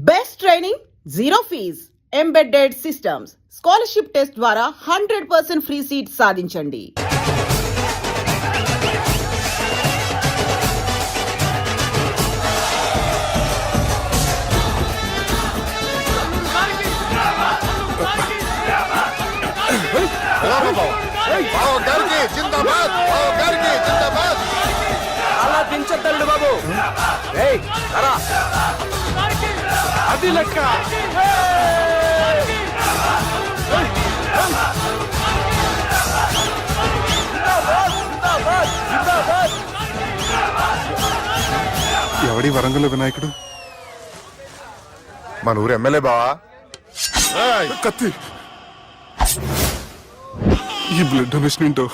Best training, zero fees, embedded systems, scholarship test ద్వారా 100% free seat సాధించండి. అలా దించద్దండి బాబు. అది లెక్క. ఎవడి వరంగల్ వినాయకుడు? మన ఊరు ఎమ్మెల్యే బావా. కత్తి. ఈ బ్లడ్ డొనేషన్ ఏంటో.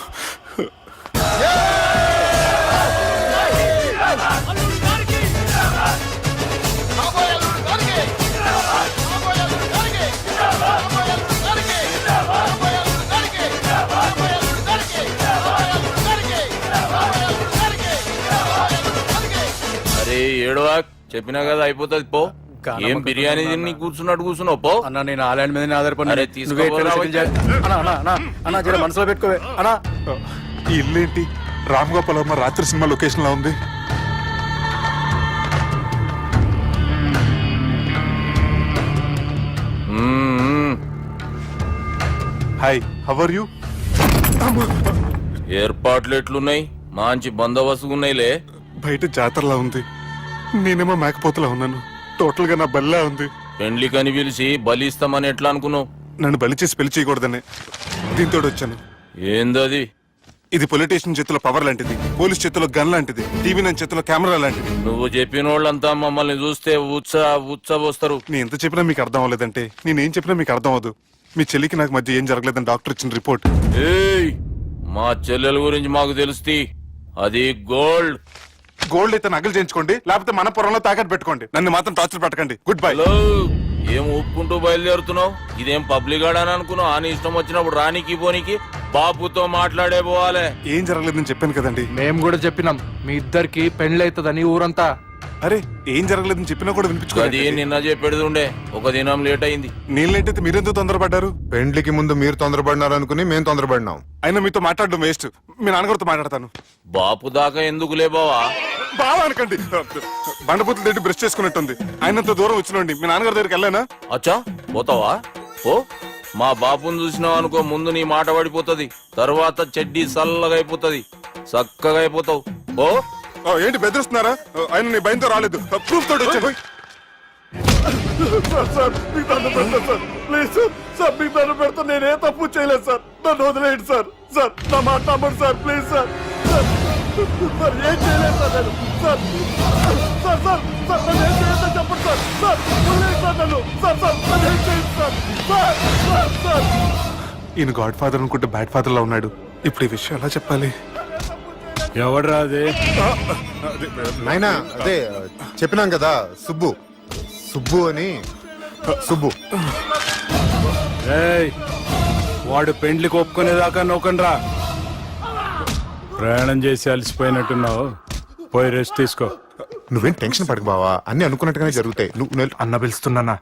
అరే ఏడవా, చెప్పినా కదా అయిపోతుంది పో. ఏం బిర్యానీ తిని కూర్చున్నట్టు కూర్చున్నావు పో. అన్న నేను ఆ ల్యాండ్ మీద ఆధారపడి. అరే తీసుకోపోరా. జర మనసులో పెట్టుకోవే అన్నా. ఈ ఇల్లేంటి రామ్ గోపాల్ వర్మ రాత్రి సినిమా లొకేషన్ లా ఉంది. Hi, how are you? ఏర్పాట్లు ఎట్లున్నాయి? మంచి బందోబస్తుగా ఉన్నాయిలే. బయట జాతరలా ఉంది, నేనేమో మేకపోతలా ఉన్నాను. టోటల్ గా నా బల్లా ఉంది. పెండ్లి కని పిలిచి బలి ఇస్తామని ఎట్లా అనుకున్నావు? నన్ను బలి చేసి పెళ్లి చేయకూడదని దీంతో వచ్చాను. ఏందది? ఇది పొలిటీషియన్ చేతిలో పవర్ లాంటిది, పోలీస్ చేతిలో గన్ లాంటిది, టీవీ నైన్ చేతిలో కెమెరా లాంటిది. నువ్వు చెప్పిన వాళ్ళంతా మమ్మల్ని చూస్తే ఉత్సవస్తారు. నేను ఎంత చెప్పినా మీకు అర్థం అవ్వలేదంటే నేనేం చెప్పినా మీకు అర్థం అవ్వదు. మీ చెల్లికి నాకు మధ్య ఏం జరగలేదని డాక్టర్ ఇచ్చిన రిపోర్ట్. ఏయ్, మా చెల్లెల గురించి మాకు తెలుస్తుంది. అది గోల్డ్. గోల్డ్ అయితే నగలు చేయించుకోండి, లేకపోతే మన పొలంలో తాకట్టు పెట్టుకోండి. నన్ను మాత్రం టార్చర్ పెట్టకండి. Good bye. హలో, ఏం ఒప్పుకుంటూ బయలుదేరుతున్నావు? ఇదేం పబ్లిక్ గాడని అనుకున్నావు? అని ఇష్టం వచ్చినప్పుడు రానికి పోనీకి బాపుతో మాట్లాడే పోవాలి. ఏం జరగలేదని చెప్పాను కదండి. మేము కూడా చెప్పినాం మీ ఇద్దరికి పెళ్లి అవుతుందని ఊరంతా. అరే ఏం జరగలేదని చెప్పినా కూడా అది వినిపించుకోండి. నిన్న చెప్పేది ఉండే, ఒక దినం లేట్ అయింది. నేను లేట్ అయితే మీరెందుకు తొందరపడ్డారు? పెండ్లికి ముందు మీరు తొందరపడినారు అనుకుని మేము తొందరపడినాం. అయినా మీతో మాట్లాడడం వేస్ట్. మీ నాన్నగారితో మాట్లాడతాను. బాపు దాకా ఎందుకులే బావా? బాగా అనకండి, బండపూతులు తిట్టి బ్రష్ చేసుకున్నట్టుంది. ఆయనంత దూరం వచ్చినండి. మీ నాన్నగారి దగ్గరికి వెళ్ళానా? అచ్చా పోతావా? ఓ, మా బాపుని చూసినావు అనుకో, ముందు నీ మాట పడిపోతుంది, తర్వాత చెడ్డీ చల్లగా అయిపోతుంది, చక్కగా అయిపోతావు. ఓ ఏంటి బెదిరిస్తున్నారా? ఆయన నీ భయంతో రాలేదు, ప్రూఫ్ తోటి వచ్చాను. నేనే తప్పు చేయలేదు సార్, నన్ను వదిలేయండి సార్. సార్ నా మాట నమ్మండి సార్, ప్లీజ్ సార్. సార్ ఏం చేయలేదు సార్ నేను. సార్ సార్ సార్ సార్ నన్ను ఏం చేయలేదు చెప్పండి సార్. సార్ వదిలేయండి సార్ నన్ను. సార్ సార్ నన్ను ఏం చేయండి సార్. Sir sir sir. ఈయన గాడ్ ఫాదర్ అనుకుంటే బ్యాడ్ ఫాదర్ లా ఉన్నాడు. ఇప్పుడు ఈ విషయం ఎలా చెప్పాలి? ఎవడ్రా అదే? నాయనా అదే చెప్పినాం కదా, సుబ్బు. సుబ్బు అని. సుబ్బు వాడు పెండ్లికి ఒప్పుకునేదాకా నౌకండ్రా. ప్రయాణం చేసి అలసిపోయినట్టున్నావు, పోయి రెస్ట్ తీసుకో. నువ్వేం టెన్షన్ పడకు బావా, అన్ని అనుకున్నట్టుగానే జరుగుతాయి. నువ్వు అన్న పిలుస్తున్నానా?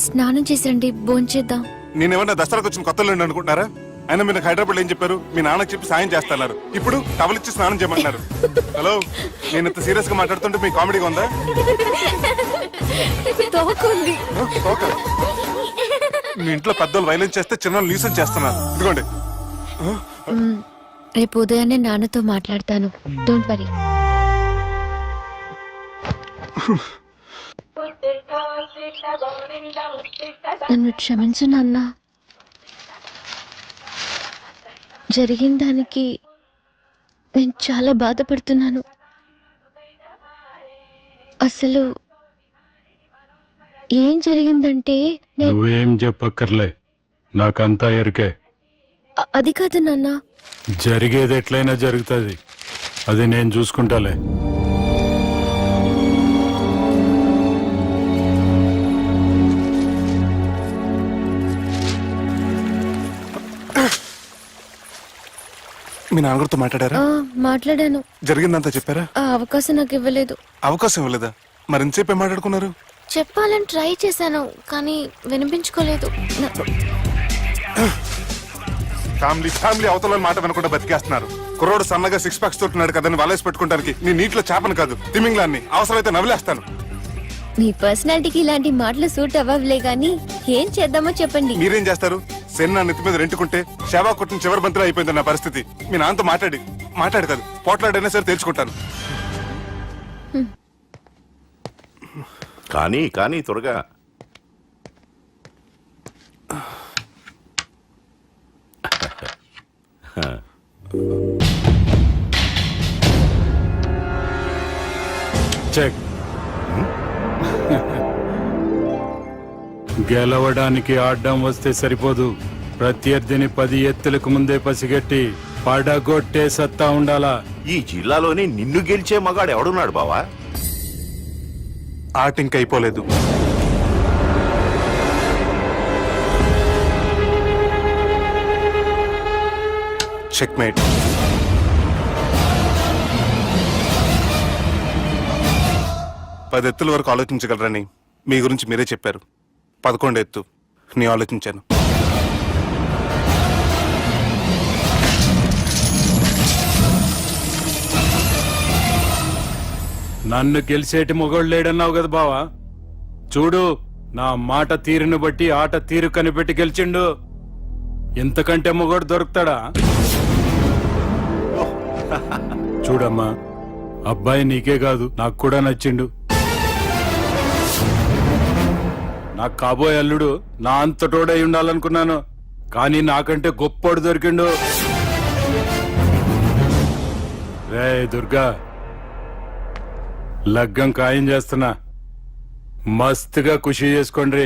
స్నానం చేసండి, భోంచేద్దాం. నేనేమన్నా దసరాకు వచ్చిన కొత్తలో అనుకుంటున్నారా? అయినా మీరు హైదరాబాద్ ఏం చెప్పారు? మీ నాన్నకి చెప్పి సాయం చేస్తున్నారు, ఇప్పుడు టవల్ ఇచ్చి స్నానం చేయమంటున్నారు. హలో, నేను ఇంత సీరియస్ గా మాట్లాడుతుంటే మీ కామెడీగా ఉందా? తోకుంది. ఓకే. మీ ఇంట్లో పెద్దలు వైలెన్స్ చేస్తే చిన్న న్యూసెన్స్ చేస్తున్నారు. ఇదిగోండి. రేపు ఉదయాన్నే నాన్నతో మాట్లాడతాను, డోంట్ వరీ. నన్ను క్షమించు నాన్న. జరిగిన దానికి నేను చాలా బాధపడుతున్నాను. అసలు ఏం జరిగిందంటే నువ్వేం చెప్పక్కర్లే, నాకంతా ఎరికే. అది కాదు నాన్న. జరిగేది ఎట్లయినా జరుగుతుంది, అది నేను చూసుకుంటాలే. మీ నాన్నగారితో మాట్లాడారా? మాట్లాడాను. జరిగిందంతా చెప్పారా? ఆ అవకాశం నాకు ఇవ్వలేదు. అవకాశం ఇవ్వలేదా? మరి ఎంతసేపు మాట్లాడుకున్నారు? చెప్పాలని ట్రై చేశాను కానీ వినిపించుకోలేదు. ఫ్యామిలీ అవతల మాట వినకుండా బతికేస్తున్నారు. కుర్రోడు సన్నగా 6 ప్యాక్స్ తోటున్నాడు కదని వలేసి పెట్టుకోవడానికి నీ నీటిలో చేపను కాదు తిమింగ్లాన్ని అవసరమైతే నవ్వులేస్తాను. మీ పర్సనాలిటీకి ఇలాంటి మాటలు సూట్ అవ్వలే గానీ ఏం చేద్దామో చెప్పండి. మీరేం చేస్తారు? సెన్ నా నెత్తి మీద రెంటుకుంటే శవా కొట్టిన చివరి బంతిలో అయిపోయింది నా పరిస్థితి. మీ నాన్నతో మాట్లాడు కాదు పోట్లాడైనా సరే తేల్చుకుంటాను. కానీ త్వరగా. చెక్. గెలవడానికి ఆడడం వస్తే సరిపోదు. ప్రత్యర్థిని 10 ఎత్తులకు ముందే పసిగట్టి పడగొట్టే సత్తా ఉండాలా. ఈ జిల్లాలోనే నిన్ను గెలిచే మగాడు ఎవడున్నాడు బావా? ఆట ఇంక అయిపోలేదు. చెక్మేట్. పది ఎత్తుల వరకు ఆలోచించగలరని మీ గురించి మీరే చెప్పారు. 11 ఎత్తు నీ ఆలోచించాను. నన్ను గెలిచేటి మొగోడు లేడన్నావు కదా బావా. చూడు నా మాట తీరును బట్టి ఆట తీరు కనిపెట్టి గెలిచిండు. ఇంతకంటే మొగోడు దొరుకుతాడా? చూడమ్మా, అబ్బాయి నీకే కాదు నాకు కూడా నచ్చిండు. నాకు కాబోయే అల్లుడు నా అంతటోడై ఉండాలనుకున్నాను, కానీ నాకంటే గొప్పోడు దొరికిండు. రే దుర్గా, లగ్గం ఖాయం చేస్తున్నా. మస్తుగా ఖుషి చేసుకోండి.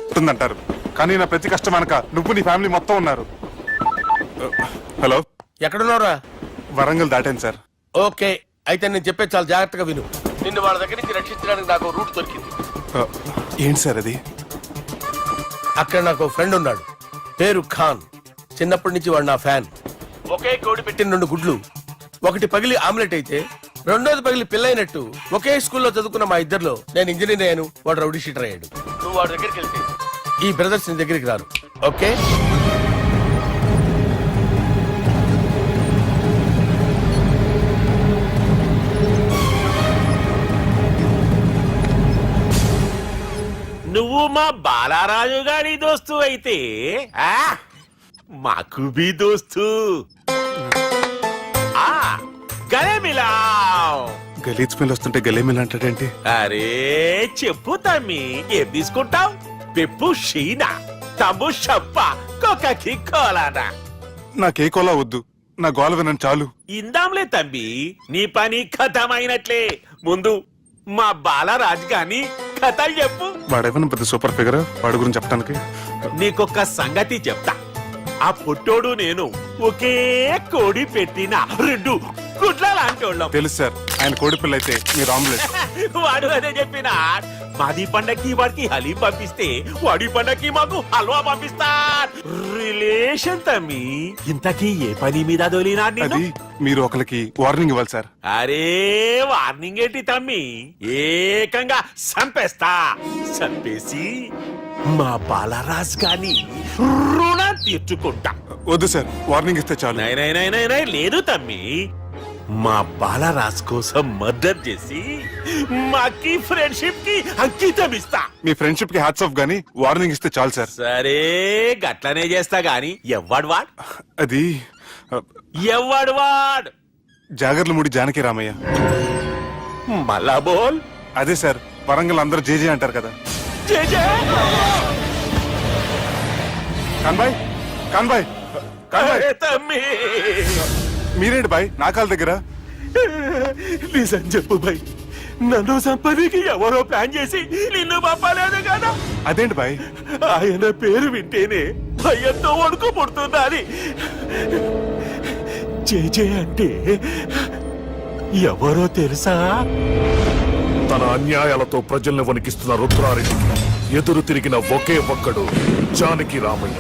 ఉంటుందంటారు కానీ నా ప్రతి కష్టం వెనక నువ్వు నీ ఫ్యామిలీ మొత్తం ఉన్నారు. హలో, ఎక్కడున్నారా? వరంగల్ దాటాను సార్. ఓకే, అయితే నేను చెప్పేది చాలా జాగ్రత్తగా విను. నిన్ను వాళ్ళ దగ్గర నుంచి రక్షించడానికి నాకు రూట్ దొరికింది. ఏంటి సార్ అది? అక్కడ నాకు ఫ్రెండ్ ఉన్నాడు, పేరు ఖాన్. చిన్నప్పటి నుంచి వాడు నా ఫ్యాన్. ఒకే కోడి పెట్టిన 2 గుడ్లు, ఒకటి పగిలి ఆమ్లెట్ అయితే రెండోది పగిలి పిల్లైనట్టు ఒకే స్కూల్లో చదువుకున్న మా ఇద్దరిలో నేను ఇంజనీర్ అయ్యాను, వాడు రౌడీ షీటర్ అయ్యాడు. నువ్వు వాడి దగ్గరికి వెళ్తే ఈ బ్రదర్స్ నీ దగ్గరికి రారు. ఓకే? నువ్వు మా బాలారాజు గారి దోస్తు అయితే మాకు బి దోస్తు. గలే మిలావ్. గలీజ్ స్మెల్ వస్తుంటే గలేమిల్ అంటాడేంటి? అరే చెప్పు తమ్మి, ఏం తీసుకుంటావు? పెప్పు షీనా, తమ్ము షప్ప, కొకకి కోలానా? నాకే కోలా వద్దు, నా గోల వినండి చాలు. ఇందాంలే తమ్మి, నీ పని ఖతమైనట్లే. ముందు మా బాలరాజు గాని కథలు చెప్పు. వాడేమన్నా పెద్ద సూపర్ ఫిగర్, వాడి గురించి చెప్పడానికి. నీకొక సంగతి చెప్తా. ఆ పుట్టోడు నేను ఒకే కోడి పెట్టిన 2 గుడ్ల లాంటోళ్ళం. తెలుసు సార్, ఆయన కోడి పిల్ల అయితే మీరు ఆమ్లెట్. వాడు అదే చెప్పిన. మాది పండక్కి వాడికి హలీం పంపిస్తే వాడి పండక్కి మాకు హల్వా పంపిస్తా. రిలేషన్ తమ్మి. ఇంతకీ ఏ పని మీద దొలినా? అది మీరు ఒకరికి వార్నింగ్ ఇవ్వాలి సార్. అరే వార్నింగ్ ఏంటి తమ్మి, ఏకంగా సంపేస్తా. సంపేసి మా బాలరాజ్ గాని రుణం తీర్చుకుంటా. వద్దు సార్, వార్నింగ్ ఇస్తే చాలు. నై లేదు తమ్మి, మా బాలరాజ్ కోసం మర్డర్ చేసి మాకి ఫ్రెండ్షిప్ కి అంకితం ఇస్తా. మీ ఫ్రెండ్షిప్ కి హ్యాట్స్ ఆఫ్ గానీ వార్నింగ్ ఇస్తే చాలు సార్. సరే గట్లనే చేస్తా గాని ఎవ్వడు వాడ్? అది ఎవ్వడు వాడ్? జాగర్లమూడి జానకి రామయ్య. మళ్ళా బోల్. అదే సార్, వరంగల్ అందరూ జేజే అంటారు కదా. జై జై. కాన్బాయ్, కాన్బాయ్, కాన్బాయ్. అరే తమ్మి, మీరేంటి బాయ్ నా కాళ్ళ దగ్గర? నిజం చెప్పు బాయ్, నన్ను సంపదికి ఎవరో ప్లాన్ చేసి నిన్ను పంపలేదు కదా? అదేంటి బాయ్? ఆయన పేరు వింటేనే భయంతో వణుకు పుడుతున్నది. జేజే అంటే ఎవరో తెలుసా? తన అన్యాయాలతో ప్రజల్ని వణికిస్తున్న రుద్రారెడ్డికి ఎదురు తిరిగిన ఒకే ఒక్కడు జానకి రామయ్య.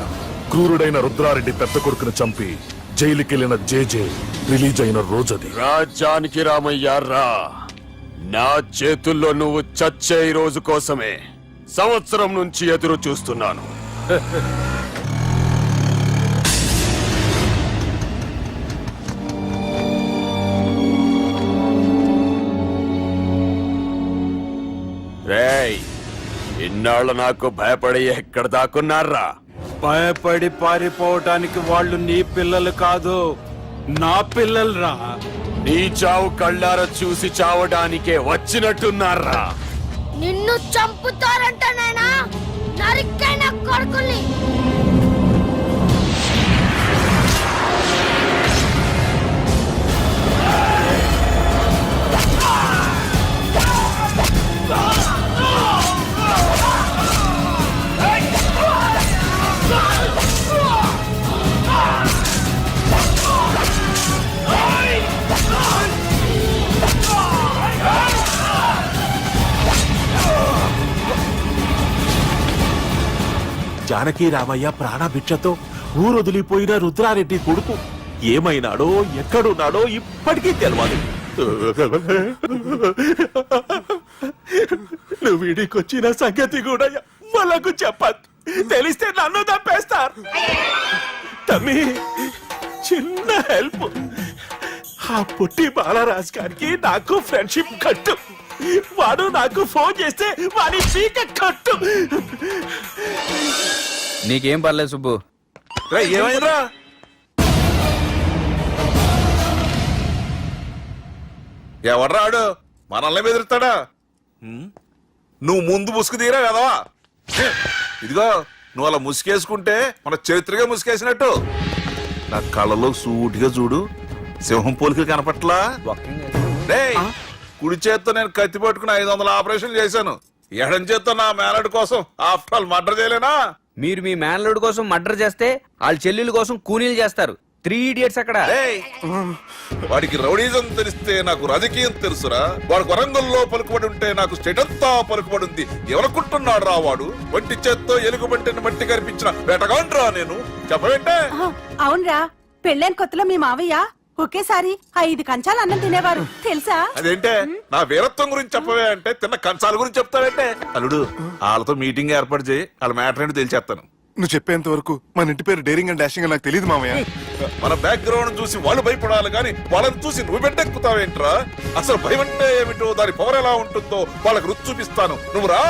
క్రూరుడైన రుద్రారెడ్డి పెద్ద కొడుకును చంపి జైలుకెళ్లిన జేజే రిలీజ్ అయిన రోజది. రాజ్యానికి రామయ్య రా. నా చేతుల్లో నువ్వు చచ్చే ఈ రోజు కోసమే సంవత్సరం నుంచి ఎదురు చూస్తున్నాను. రేయ్, ఇన్నాళ్ళు నాకు భయపడి ఎక్కడ దాక్కున్నారా? భయపడి పారిపోవటానికి వాళ్ళు నీ పిల్లలు కాదు, నా పిల్లలు రా. నీ చావు కళ్ళార చూసి చావడానికే వచ్చినట్టున్నారా? నిన్ను చంపుతారంట నేనా నరికైన కొడుకుల్ని. జానకి రామయ్య ప్రాణభిక్షతో ఊరొదిలిపోయిన రుద్రారెడ్డి కొడుకు ఏమైనాడో ఎక్కడున్నాడో ఇప్పటికీ తెలియదు. నువ్వు వీడికొచ్చిన సంగతి కూడా వాళ్ళకు చెప్పద్దు. తెలిస్తే నన్ను తప్పేస్తారు. తమ్మి, చిన్న హెల్ప్. ఆ పుట్టి బాలరాజ్ గారికి నాకు ఫ్రెండ్షిప్ కట్టు. వాడు నాకు ఫోన్ చేస్తే వాడి పీక కట్టు. నీకేం పర్లేదు సుబ్బు. ఏమైందిరా? ఎవడ్రాడు మనల్ని బెదిరిస్తాడా? నువ్వు ముందు ముసుగు తీరా కదవా? ఇదిగో నువ్వు అలా ముసుకేసుకుంటే మన చరిత్రగా ముసుకేసినట్టు. నా కళ్ళలో సూటిగా చూడు, సింహం పోలికలు కనపట్లా? డేయ్, కుడి చేత్తో నేను కత్తి పట్టుకుని 500 ఆపరేషన్లు చేశాను. ఎడం చేత్తో నా మేనడు కోసం ఆఫ్టర్ ఆల్ మర్డర్ చేయలేనా? మీరు మీ మేనల్లుడి కోసం మర్డర్ చేస్తే వాళ్ళ చెల్లెల కోసం కూనీలు చేస్తారు. 3 ఇడియట్స్ అక్కడ. డేయ్, వాడికి రౌడీజం తెలిస్తే నాకు రాజకీయం తెలుసురా. వాడు వరంగల్లో పలుకుబడి ఉంటే నాకు స్టేట్ అంతా పలుకుబడి ఉంది. ఎవరనుకుంటున్నాడు రా వాడు? వంటి చేత్తో ఎలుగుబంటిని మట్టి కనిపించిన వేటగాండ్రా నేను. చెప్పవేంటే? అవునరా, పెళ్ళైన కొత్తలో మీ మావయ్య ఒకేసారి 5 కంచాలు అన్నం తినేవారు తెలుసా? అదేంటే నా వీరత్వం గురించి చెప్పవే అంటే తిన్న కంచాల గురించి చెప్తావేంటే? అల్లుడు, వాళ్ళతో మీటింగ్ ఏర్పాటు చేయి, వాళ్ళ మ్యాటర్ ఏంటో తెలిచేస్తాను. నువ్వు చెప్పేంత వరకు మన ఇంటి పేరు డేరింగ్ అండ్ డాషింగ్ నాకు తెలియదు మామయ్య. మన బ్యాక్గ్రౌండ్ చూసి వాళ్ళు భయపడాలి కానీ వాళ్ళని చూసి నువ్వు బిడ్డెక్కుతావేంట్రా? అసలు భయం అంటే ఏమిటో, దాని పవర్ ఎలా ఉంటుందో వాళ్ళకి రుచి చూపిస్తాను. నువ్వు రా.